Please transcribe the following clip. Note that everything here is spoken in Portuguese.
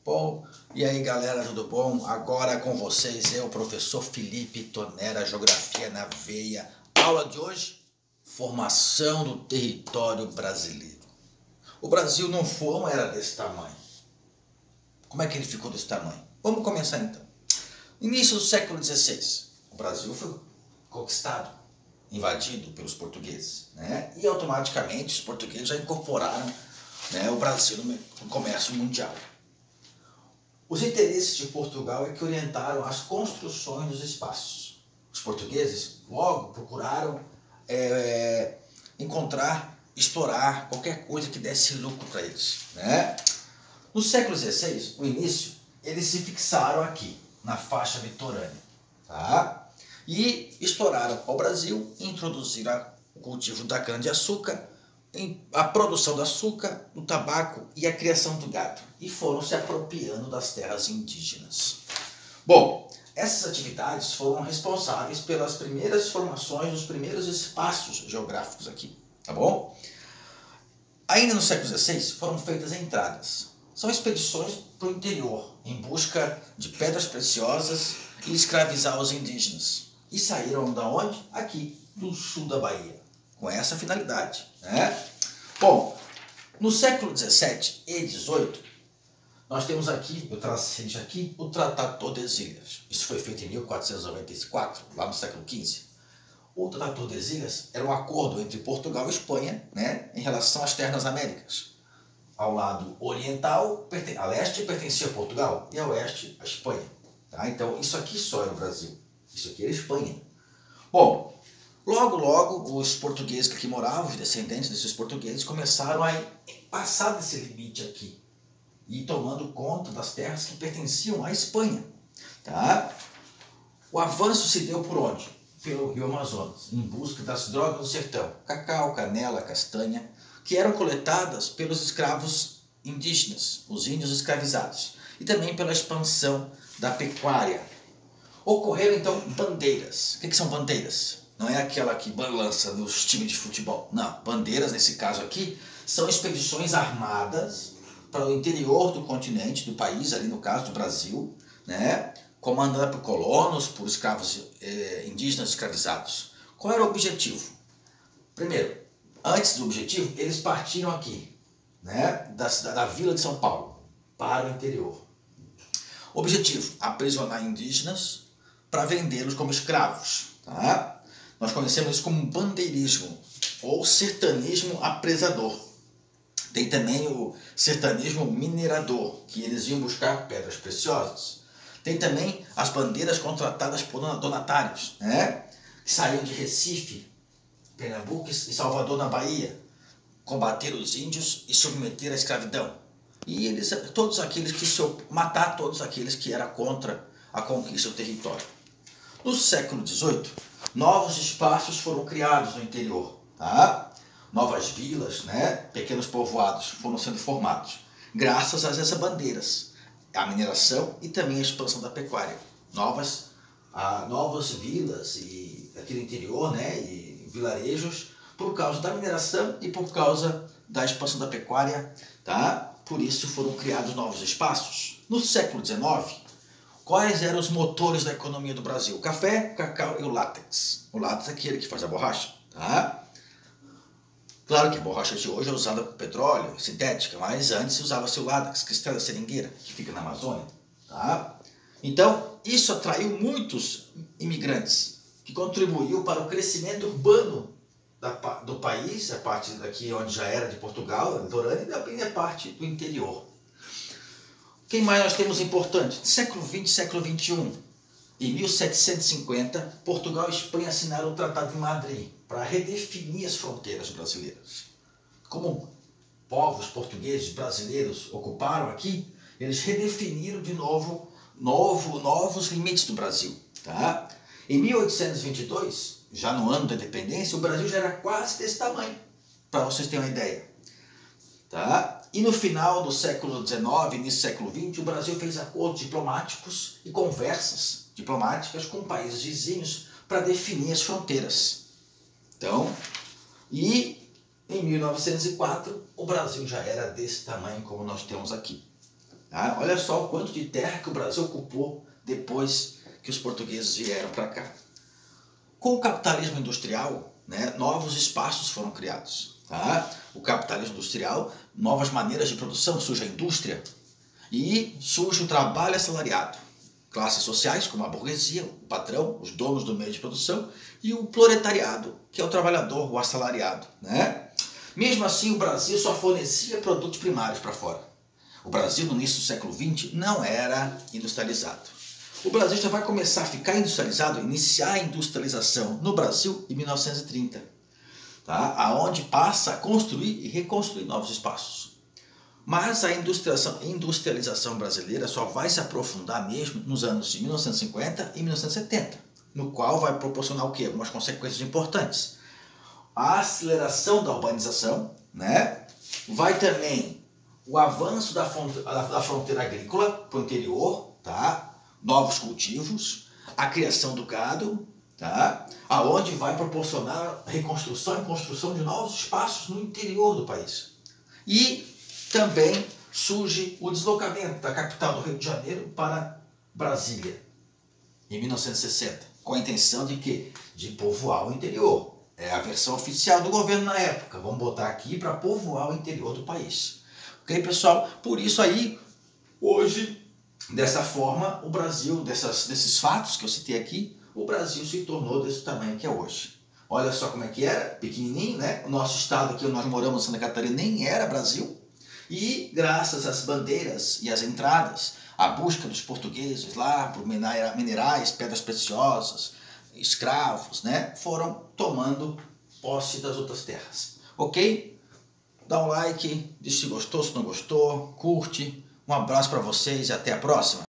Bom, e aí galera, tudo bom? Agora com vocês eu, professor Felipe Tonera, Geografia na Veia. Aula de hoje, formação do território brasileiro. O Brasil não era desse tamanho. Como é que ele ficou desse tamanho? Vamos começar então. Início do século XVI, o Brasil foi conquistado, invadido pelos portugueses, né? E automaticamente os portugueses já incorporaram, né, o Brasil no comércio mundial. Os interesses de Portugal é que orientaram as construções dos espaços. Os portugueses logo procuraram explorar qualquer coisa que desse lucro para eles, né? No século XVI, no início, eles se fixaram aqui, na faixa litorânea, tá? E exploraram o Brasil, introduziram o cultivo da cana-de-açúcar, a produção do açúcar, do tabaco e a criação do gado. E foram se apropriando das terras indígenas. Bom, essas atividades foram responsáveis pelas primeiras formações dos primeiros espaços geográficos aqui, tá bom? Ainda no século XVI foram feitas entradas. São expedições para o interior, em busca de pedras preciosas e escravizar os indígenas. E saíram da onde? Aqui, do sul da Bahia, com essa finalidade, né? Bom, no século XVII e XVIII, nós temos aqui, eu tracei aqui, o Tratado de Tordesilhas. Isso foi feito em 1494, lá no século XV. O Tratado de Tordesilhas era um acordo entre Portugal e Espanha, né, em relação às terras Américas. Ao lado oriental, a leste pertencia a Portugal e a oeste a Espanha. Tá? Então, isso aqui só era o Brasil. Isso aqui era a Espanha. Bom, logo, os portugueses que aqui moravam, os descendentes desses portugueses, começaram a passar desse limite aqui e tomando conta das terras que pertenciam à Espanha. Tá? O avanço se deu por onde? Pelo Rio Amazonas, em busca das drogas do sertão, cacau, canela, castanha, que eram coletadas pelos escravos indígenas, os índios escravizados, e também pela expansão da pecuária. Ocorreram então bandeiras. O que são bandeiras? Não é aquela que balança nos times de futebol. Não, bandeiras, nesse caso aqui, são expedições armadas para o interior do continente, do país, ali no caso do Brasil, né? Comandada por colonos, por escravos indígenas escravizados. Qual era o objetivo? Primeiro, antes do objetivo, eles partiram aqui, né, da vila de São Paulo, para o interior. Objetivo, aprisionar indígenas para vendê-los como escravos. Tá? Nós conhecemos isso como bandeirismo, ou sertanismo apresador. Tem também o sertanismo minerador, que eles iam buscar pedras preciosas. Tem também as bandeiras contratadas por donatários, né, que saíam de Recife, Pernambuco e Salvador, na Bahia, combater os índios e submeter à escravidão. E matar todos aqueles que eram contra a conquista do território. No século XVIII, novos espaços foram criados no interior. Tá? Novas vilas, né, pequenos povoados foram sendo formados, graças a essas bandeiras, a mineração e também a expansão da pecuária. Novas vilas e aqui no interior, né, e vilarejos, por causa da mineração e por causa da expansão da pecuária, tá? Por isso foram criados novos espaços. No século XIX, quais eram os motores da economia do Brasil? O café, o cacau e o látex. O látex é aquele que faz a borracha, tá? Claro que a borracha de hoje é usada com petróleo, sintética, mas antes usava-se o látex, que extrai da seringueira, que fica na Amazônia, tá? Então, isso atraiu muitos imigrantes, que contribuiu para o crescimento urbano do país, a parte daqui onde já era de Portugal, litorânea, e também a parte do interior. Quem mais nós temos importante? Século XX, século XXI. Em 1750, Portugal e Espanha assinaram o Tratado de Madrid para redefinir as fronteiras brasileiras. Como povos portugueses brasileiros ocuparam aqui, eles redefiniram de novo novos limites do Brasil. Tá? Em 1822, já no ano da independência, o Brasil já era quase desse tamanho, para vocês terem uma ideia. Tá? E no final do século XIX, início do século XX, o Brasil fez acordos diplomáticos e conversas diplomáticas com países vizinhos para definir as fronteiras. Então, e em 1904, o Brasil já era desse tamanho como nós temos aqui. Tá? Olha só o quanto de terra que o Brasil ocupou depois que os portugueses vieram para cá. Com o capitalismo industrial, né, novos espaços foram criados. Tá? O capitalismo industrial, novas maneiras de produção, surge a indústria e surge o trabalho assalariado. Classes sociais, como a burguesia, o patrão, os donos do meio de produção, e o proletariado, que é o trabalhador, o assalariado. Né? Mesmo assim, o Brasil só fornecia produtos primários para fora. O Brasil, no início do século XX, não era industrializado. O Brasil já vai começar a ficar industrializado, iniciar a industrialização no Brasil em 1930, tá? Aonde passa a construir e reconstruir novos espaços. Mas a industrialização brasileira só vai se aprofundar mesmo nos anos de 1950 e 1970, no qual vai proporcionar o quê? Algumas consequências importantes. A aceleração da urbanização, né? Vai também o avanço da fronteira agrícola para o interior, tá? Novos cultivos, a criação do gado, tá? Aonde vai proporcionar reconstrução e construção de novos espaços no interior do país. E também surge o deslocamento da capital do Rio de Janeiro para Brasília, em 1960, com a intenção de quê? De povoar o interior. É a versão oficial do governo na época. Vamos botar aqui para povoar o interior do país. Ok, pessoal? Por isso aí, hoje, dessa forma, o Brasil, desses fatos que eu citei aqui, o Brasil se tornou desse tamanho que é hoje. Olha só como é que era, pequenininho, né? O nosso estado aqui, onde nós moramos, Santa Catarina, nem era Brasil. E graças às bandeiras e às entradas, a busca dos portugueses lá por minerais, pedras preciosas, escravos, né, foram tomando posse das outras terras. Ok? Dá um like, diz se gostou, se não gostou, curte. Um abraço para vocês e até a próxima.